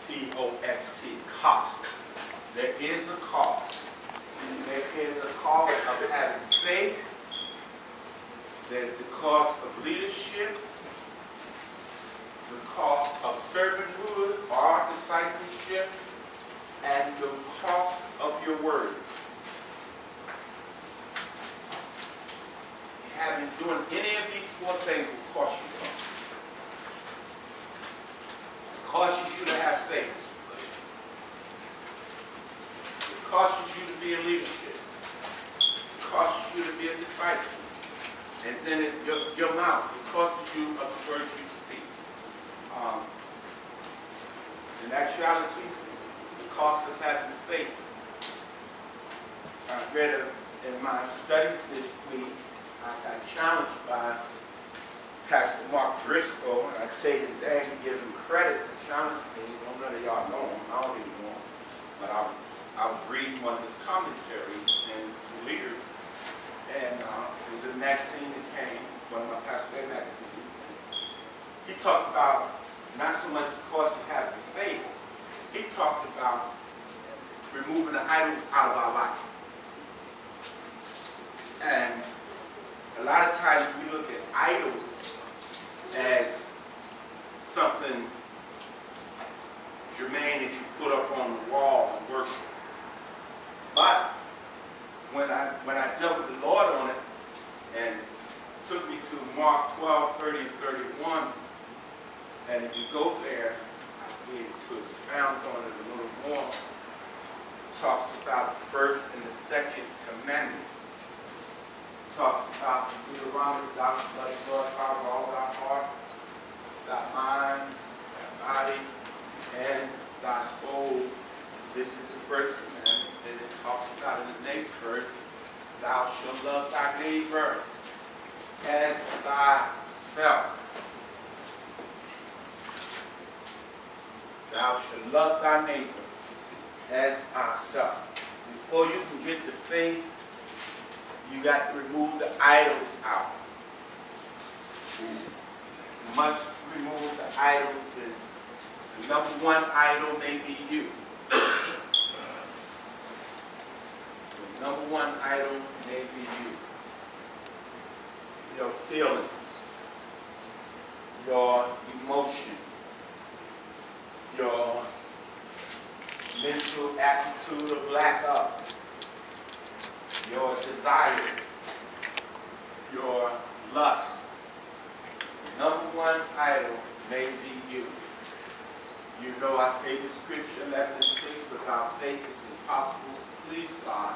C-O-S-T, cost. There is a cost. There is a cost of having faith. There's the cost of leadership, the cost of servanthood or discipleship, and the cost of your words. Doing any of these four things will cost you something. It costs you to have faith. It costs you to be in leadership. It costs you to be a disciple. And then your mouth, it costs you of the words you speak. In actuality, the cost of having faith. I read in my studies this week, I got challenged by Pastor Mark Driscoll, and I'd say his name and give him credit for challenging me. None of y'all know him, I don't even know him. But I was reading one of his commentaries and leaders, and it was a magazine that came, one of my Pastor Day magazines. He talked about not so much the cost of having faith, he talked about removing the idols out of our life. And a lot of times we look at idols as something germane that you put up on the wall and worship. But when I dealt with the Lord on it and took me to Mark 12:30 and 31, and if you go there, I'll be able to expound on it a little more. It talks about the first and the second commandment. Talks about Deuteronomy, thou shalt love the Lord thy God with all thy heart, thy mind, thy body, and thy soul. This is the first commandment. Then it talks about in the next verse, thou shalt love thy neighbor as thyself. Thou shalt love thy neighbor as thyself. Before you can get the faith, you got to remove the idols out. You must remove the idols. And the number one idol may be you. The number one idol may be you. Your feelings, your emotions, your mental attitude of lack of, your desires, your lust. The number one idol may be you. You know our favorite scripture, 11:6, without faith it's impossible to please God.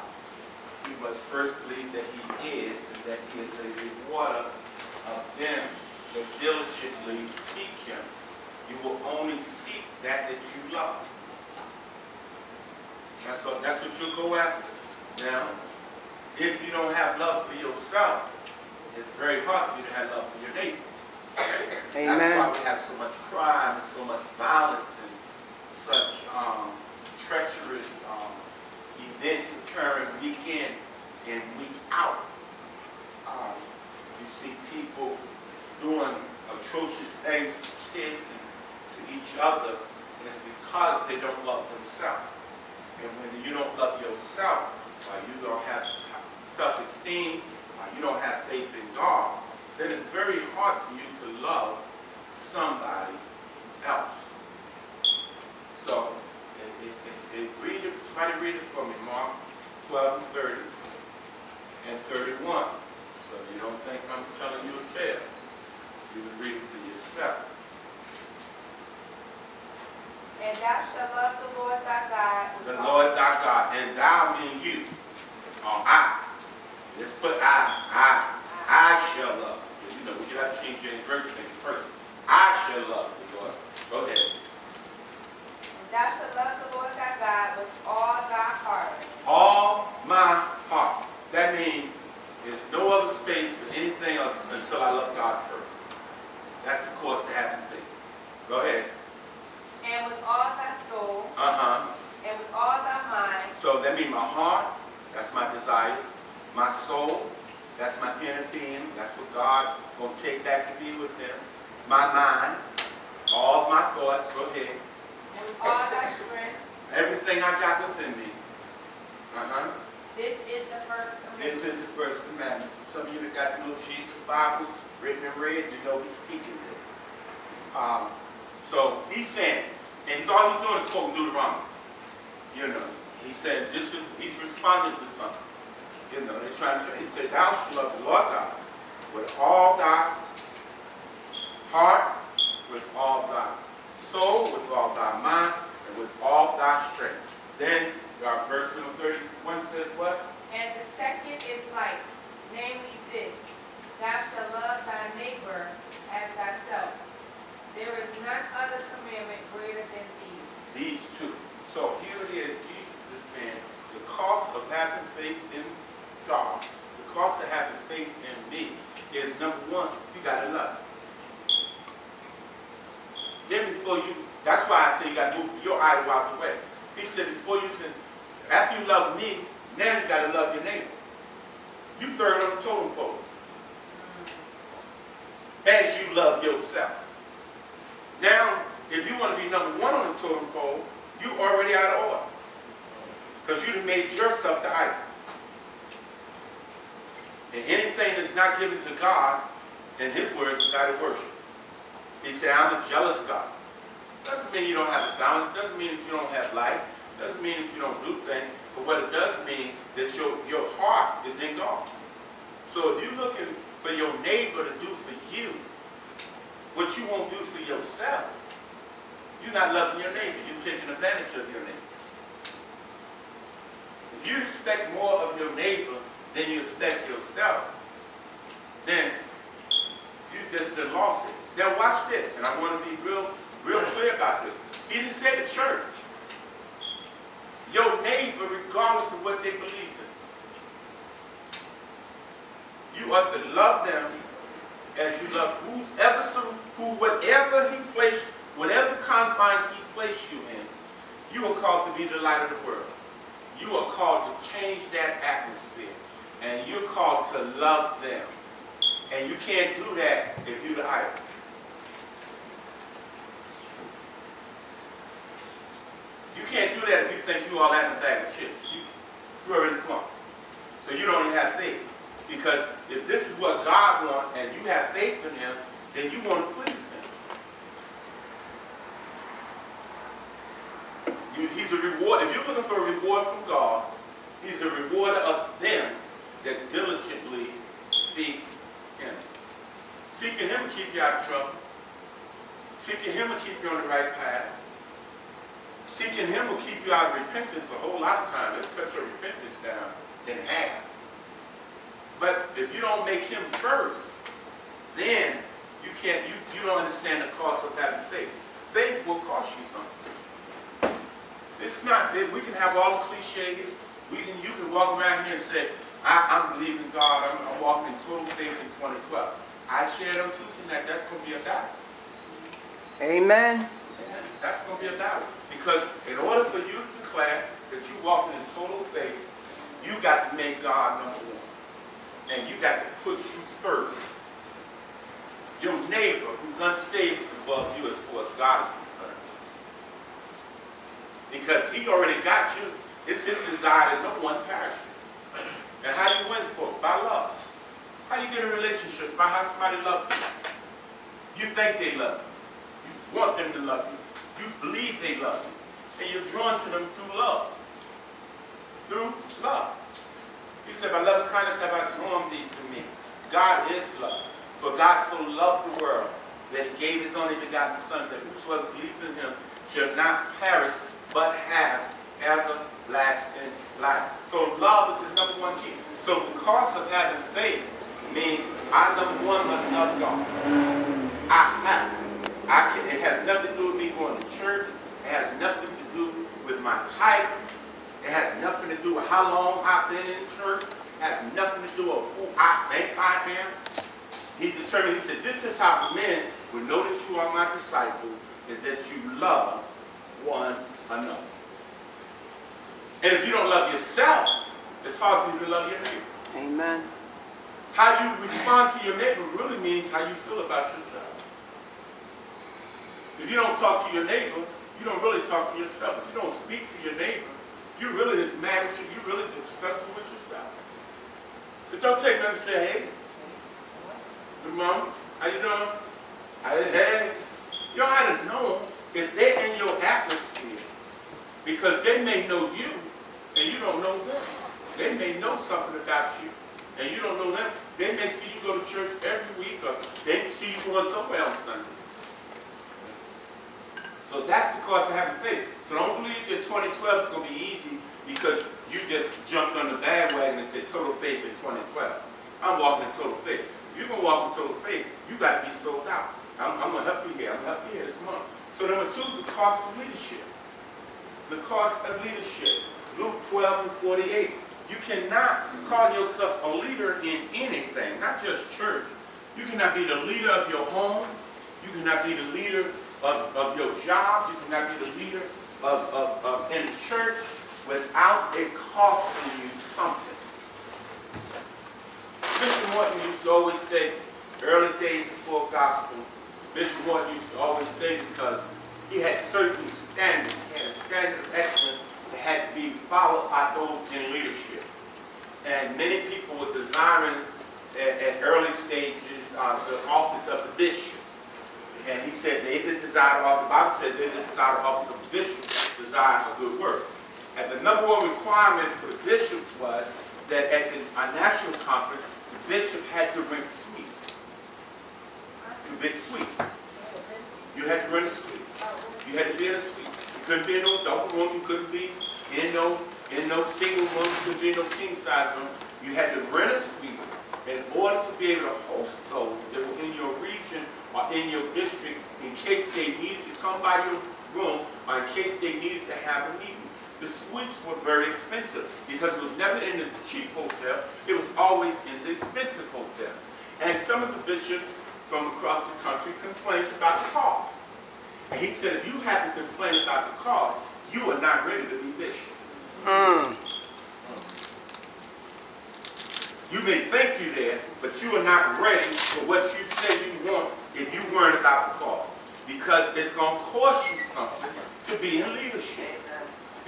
You must first believe that he is, and that he is a rewarder of them that diligently seek him. You will only seek that you love. That's what you'll go after. Now, if you don't have love for yourself, it's very hard for you to have love for your neighbor. Amen. That's why we have so much crime and so much violence and such treacherous events occurring week in and week out. You see people doing atrocious things to kids and to each other, and it's because they don't love themselves. And when you don't love yourself, you don't have self-esteem, you don't have faith in God, then it's very hard for you to love somebody else. So, somebody read it for me, Mark 12:30 and 31. So you don't think I'm telling you a tale. You can read it for yourself. And thou shalt love the Lord thy God. The Lord thy God. And thou mean you. Or I. Let's put I shall love. You know, we get out the King James Version, make it personal. I shall love the Lord. Go ahead. And thou shalt love the Lord thy God with all thy heart. All my heart. That means there's no other space for anything else until I love God first. That's the course to having faith. Go ahead. And with all thy soul. And with all thy mind. So that means my heart, that's my desires. My soul, that's my inner being. That's what God going to take back to be with him. My mind, all my thoughts. Go ahead. And with all everything I got within me. This is the first This commandment. is the first commandment. Some of you that got the little Jesus Bibles written in red, you know he's speaking this. So he's saying, and all he's doing is quoting Deuteronomy. You know, he said he's responding to something. You know, they're trying to. He said, "Thou shalt love the Lord God with all thy heart, with all thy soul, with all thy mind, and with all thy strength." Then verse number 31 says what? And the second is like, namely this, thou shalt love thy neighbor as thyself. There is none other commandment greater than these. These two. So here it is, Jesus is saying, the cost of having faith in God, the cost of having faith in me is, number one, you got to love. Then before you, that's why I say you got to move your idol out the way. He said before you can, after you love me, now you got to love your neighbor. You third on the totem pole. As you love yourself. Now, if you want to be number one on the totem pole, you already out of order. Because you done made yourself the idol. And anything that's not given to God, in his words, is idol worship. He said, I'm a jealous God. Doesn't mean you don't have a balance. Doesn't mean that you don't have life. Doesn't mean that you don't do things. But what it does mean that your heart is in God. So if you're looking for your neighbor to do for you what you won't do for yourself, you're not loving your neighbor. You're taking advantage of your neighbor. If you expect more of your neighbor than you expect yourself, then you just done lost it. Now watch this, and I want to be real clear about this. He didn't say the church. Your neighbor, regardless of what they believe in. You ought to love them as you love whatever he placed, whatever confines he placed you in. You are called to be the light of the world. You are called to change that atmosphere. And you're called to love them. And you can't do that if you're the idol. You can't do that if you think you all that in a bag of chips. You already flunked. So you don't even have faith. Because if this is what God wants and you have faith in him, then you want to please him. He's a reward. If you're looking for a reward from God, he's a rewarder of them that diligently seek him. Seeking him will keep you out of trouble. Seeking him will keep you on the right path. Seeking him will keep you out of repentance a whole lot of time. It'll cut your repentance down in half. But if you don't make him first, then you don't understand the cost of having faith. Faith will cost you something. It's not that we can have all the cliches. You can walk around here and say, I'm believing God. I'm walking in total faith in 2012. I shared on Tuesday night. That's going to be a battle. Amen. That's going to be a battle. Because in order for you to declare that you're walking in total faith, you got to make God number one. And you got to put you first. Your neighbor who's unsaved is above you as far as God is concerned. Because he already got you. It's his desire that no one perish. And how do you win for it? By love. How do you get a relationship? By how somebody loves you. You think they love you. You want them to love you. You believe they love you. And you're drawn to them through love. Through love. He said, by love and kindness have I drawn thee to me. God is love. For God so loved the world that he gave his only begotten Son, that whosoever believes in him shall not perish, but have everlasting life. So love is the number one key. So the cost of having faith means I, number one, must love God. I have to. It has nothing to do with me going to church. It has nothing to do with my title. It has nothing to do with how long I've been in church. It has nothing to do with who I think I am. He determined, he said, this is how men will know that you are my disciples, is that you love one another. And if you don't love yourself, it's hard for you to love your neighbor. Amen. How you respond to your neighbor really means how you feel about yourself. If you don't talk to your neighbor, you don't really talk to yourself. If you don't speak to your neighbor, you really mad at you. You really disgusted with yourself. But don't take nothing to say, hey, good mom, how you doing? Hey, you don't have to know them if they're in your atmosphere, because they may know you and you don't know them. They may know something about you and you don't know them. They may see you go to church every week, or they see you going somewhere on Sunday. So that's the cost of having faith. So don't believe that 2012 is going to be easy because you just jumped on the bandwagon and said total faith in 2012. I'm walking in total faith. If you're going to walk in total faith, you got to be sold out. I'm going to help you here. I'm going to help you here this month. So number 2, the cost of leadership. The cost of leadership. Luke 12:48. You cannot call yourself a leader in anything, not just church. You cannot be the leader of your home. You cannot be the leader of your job. You cannot be the leader in the church without it costing you something. Bishop Morton used to always say, early days before gospel, Bishop Morton used to always say, because he had certain standards, he had a standard of excellence that had to be followed by those in leadership. And many people were desiring at early stages the office of the bishop. And he said they didn't desire the office, the Bible said they didn't desire the office of the bishop, desire a good work. And the number 1 requirement for the bishops was that at a national conference, the bishop had to bring sweets. To big sweets. You had to bring a sweet. You had to be in a suite. You couldn't be in no double room. You couldn't be in no single room. You couldn't be in no king size room. You had to rent a suite in order to be able to host those that were in your region or in your district in case they needed to come by your room or in case they needed to have a meeting. The suites were very expensive because it was never in the cheap hotel. It was always in the expensive hotel. And some of the bishops from across the country complained about the cost. And he said, if you have to complain about the cost, you are not ready to be bishop. You may think you're there, but you are not ready for what you say you want if you weren't about the cost. Because it's going to cost you something to be in leadership.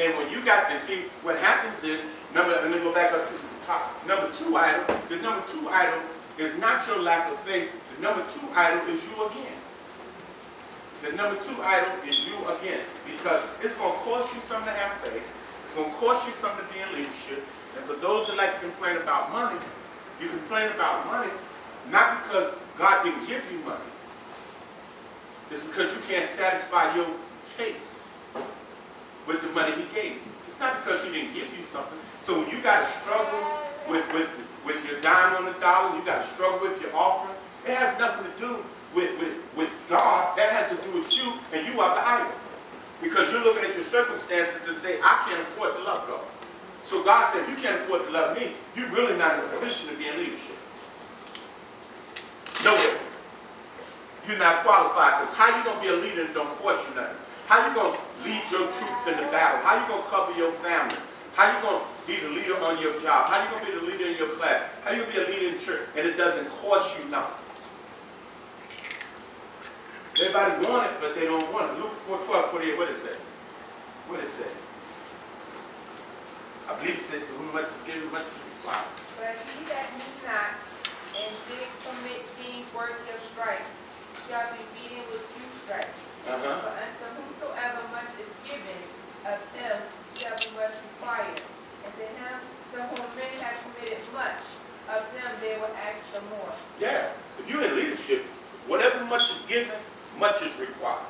And when you got to see, what happens is, let me go back up to the top. Number 2 item, the number 2 item is not your lack of faith. The number 2 item is you again. The number 2 item is you again. Because it's going to cost you something to have faith. It's going to cost you something to be in leadership. And for those that like to complain about money, you complain about money not because God didn't give you money. It's because you can't satisfy your taste with the money he gave you. It's not because he didn't give you something. So when you got to struggle with your dime on the dollar, you got to struggle with your offering, it has nothing to do with God. That has to do with you, and you are the idol. Because you're looking at your circumstances and say, I can't afford to love God. So God said, if you can't afford to love me, you're really not in a position to be in leadership. No way. You're not qualified, because how you going to be a leader and don't cost you nothing? How you going to lead your troops in the battle? How you going to cover your family? How you going to be the leader on your job? How you going to be the leader in your class? How you going to be a leader in church and it doesn't cost you nothing? Everybody want it, but they don't want it. Luke 4:12-48, what it say? What it say? I believe it said, to whom much is given, much is required. But he that knew not and did commit things worthy of stripes shall be beaten with few stripes. For unto whomsoever much is given, of him shall be much required. And to him to whom many have committed much, of them they will ask the more. Yeah. If you're in leadership, whatever much is given, much is required.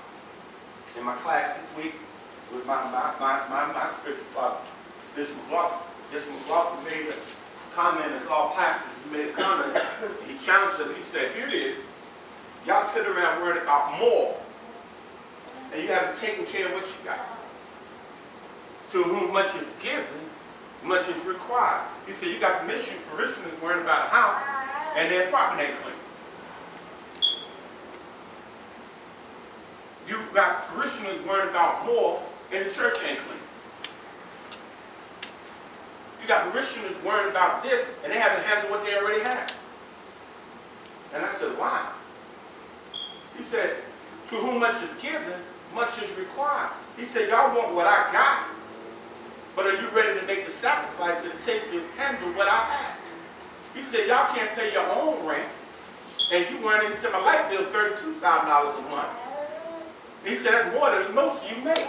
In my class this week, with my spiritual father, Bishop McLaughlin made a comment, as all pastors, he made a comment. He challenged us. He said, here it is. Y'all sit around worried about more, and you haven't taken care of what you got. To whom much is given, much is required. He said, you got parishioners worrying about a house, and their property ain't clean. You got parishioners worrying about more, and the church ain't clean. You got parishioners worrying about this, and they haven't handled what they already have. And I said, why? He said, to whom much is given, much is required. He said, y'all want what I got, but are you ready to make the sacrifice that it takes to handle what I have? He said, y'all can't pay your own rent, and you weren't. He said, my light bill $32,000 a month. He said, that's more than most of you make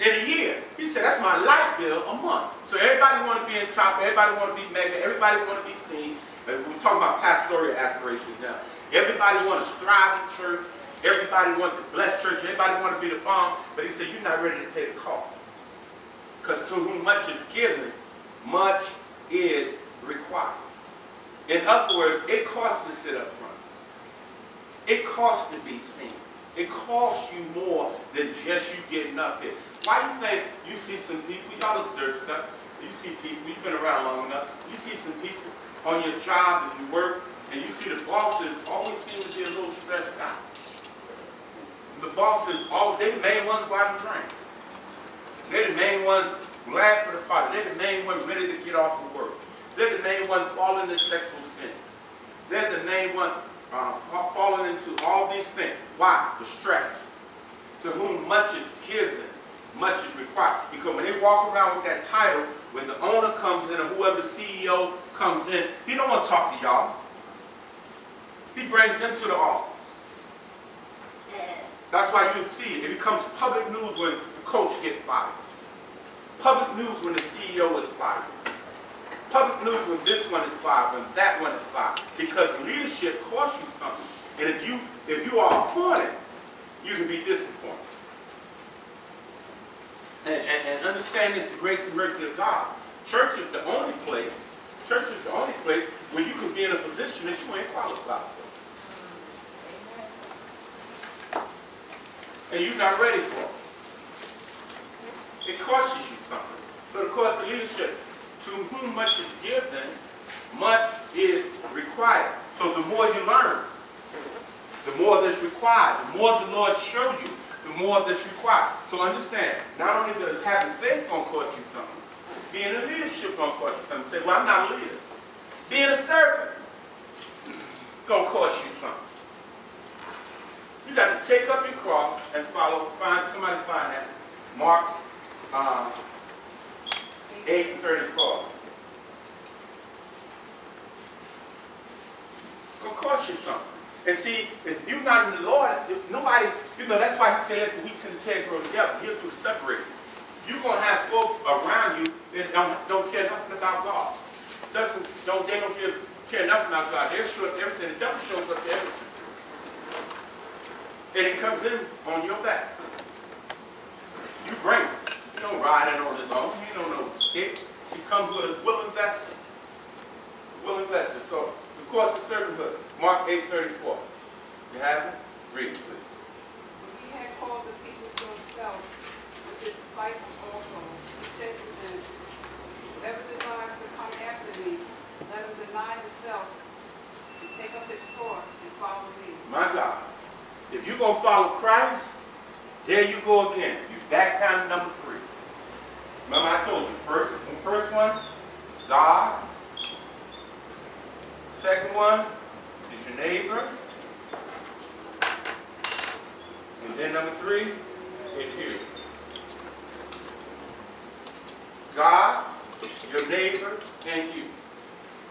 in a year. He said, that's my light bill a month. So everybody want to be in top, everybody want to be mega, everybody want to be seen. We're talking about pastoral aspirations now. Everybody want to strive in church, everybody want to bless church, everybody want to be the bomb, but he said, you're not ready to pay the cost. Because to whom much is given, much is required. In other words, it costs to sit up front. It costs to be seen. It costs you more than just you getting up here. Why do you think you see some people, y'all observe stuff, you see people, you've been around long enough, you see some people on your job as you work, and you see the bosses always seem to be a little stressed out. The bosses, they the main ones go out and drink. They're the main ones glad for the party. They're the main ones ready to get off of work. They're the main ones falling into sexual sin. They're the main ones falling into all these things. Why? The stress. To whom much is given, much is required. Because when they walk around with that title, when the owner comes in or whoever the CEO comes in, he don't want to talk to y'all. He brings them to the office. That's why you see it. It becomes public news when the coach gets fired. Public news when the CEO is fired. Public news when this one is fired, when that one is fired. Because leadership costs you something. And if you are appointed, you can be disappointed. And understanding the grace and mercy of God. Church is the only place where you can be in a position that you ain't qualified for. And you're not ready for it. It costs you something. So the cost of leadership, to whom much is given, much is required. So the more you learn, the more that's required. The more the Lord shows you, the more that's required. So understand, not only does having faith going to cost you something, being in leadership going to cost you something. Say, well, I'm not a leader. Being a servant going to cost you something. You got to take up your cross and follow. Somebody find that. Mark 8:34. It's going to cost you something. And see, if you're not in the Lord, nobody, that's why he said let the wheat and the tares grow together. He'll do separate. You're going to have folk around you that don't care nothing about God. They don't care nothing about God. They're sure of everything. The devil shows up to everything. And it comes in on your back. You bring it. You don't ride it on his own. You don't know stick. He comes with a willing vessel. Willing vessel. So, the course of servanthood. Mark 8:34. You have it? Read it, please. When he had called the people to himself, with his disciples also, he said to them, whoever desires to come after me, let him deny himself and take up his cross and follow me. My God. If you're going to follow Christ, there you go again. You back down to number 3. Remember I told you, the first one is God. Second one is your neighbor. And then number 3 is you. God, your neighbor, and you.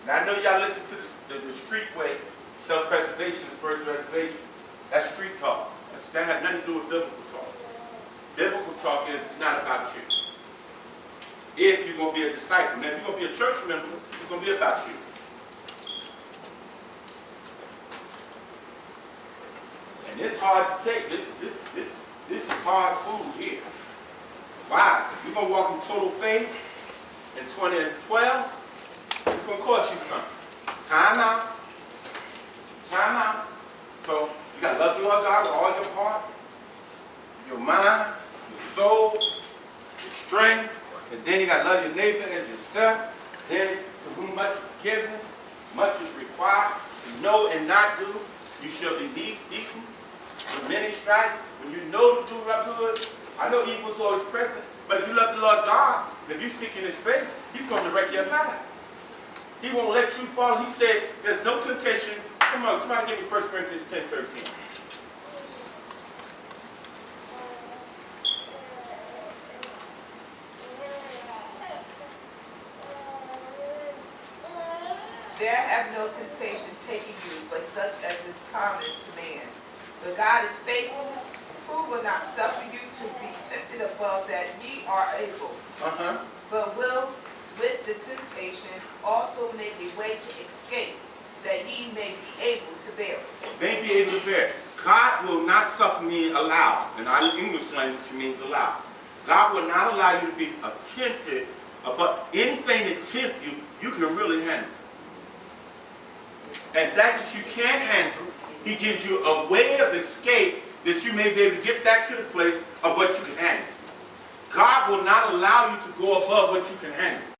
Now I know y'all listen to the street way, self-preservation, the first reservation. That's street talk. That has nothing to do with biblical talk. Biblical talk is it's not about you. If you're going to be a disciple. Now, if you're going to be a church member, it's going to be about you. And it's hard to take. This is hard food here. Why? You're going to walk in total faith in 2012, it's going to cost you something. Time out. Time out. So, you got to love the Lord God with all your heart, your mind, your soul, your strength, and then you got to love your neighbor as yourself. Then, to whom much is given, much is required. To know and not do, you shall be beaten with many stripes. When you know to do good, I know evil is always present, but if you love the Lord God, and if you seek in his face, he's going to direct your path. He won't let you fall. He said, there's no temptation. Come on, somebody give me 1 Corinthians 10:13. there have no temptation taken you, but such as is common to man. But God is faithful, who will not suffer you to be tempted above that ye are able, but will with the temptation also make a way to escape, that ye may be able to bear it. May be able to bear it. God will not suffer me allow. In our English language, it means allow. God will not allow you to be tempted, but anything that tempt you, you can really handle. And that you can't handle, He gives you a way of escape that you may be able to get back to the place of what you can handle. God will not allow you to go above what you can handle.